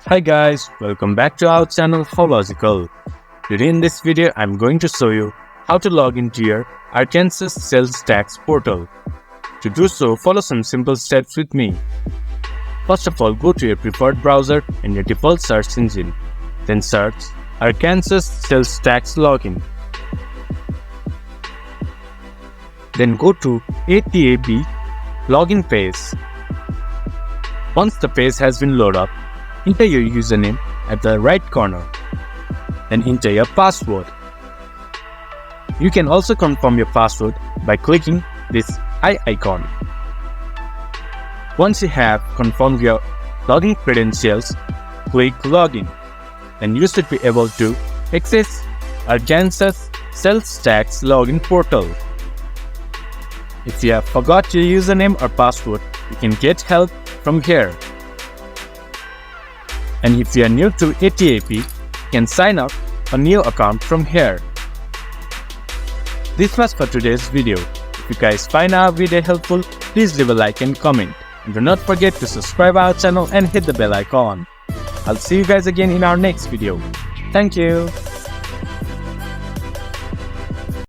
Hi guys, welcome back to our channel How Logical. Today in this video I'm going to show you how to log into your Arkansas sales tax portal. To do so, follow some simple steps with me. First of all, go to your preferred browser and your default search engine. Then search Arkansas sales tax login. Then go to ATAB login page. Once the page has been loaded up, enter your username at the right corner. Then enter your password. You can also confirm your password by clicking this eye icon. Once you have confirmed your login credentials, click Login. Then you should be able to access Arkansas sales tax login portal. If you have forgot your username or password, you can get help from here. And if you are new to ATAP, you can sign up a new account from here. This was for today's video. If you guys find our video helpful, please leave a like and comment. And do not forget to subscribe our channel and hit the bell icon. I'll see you guys again in our next video. Thank you.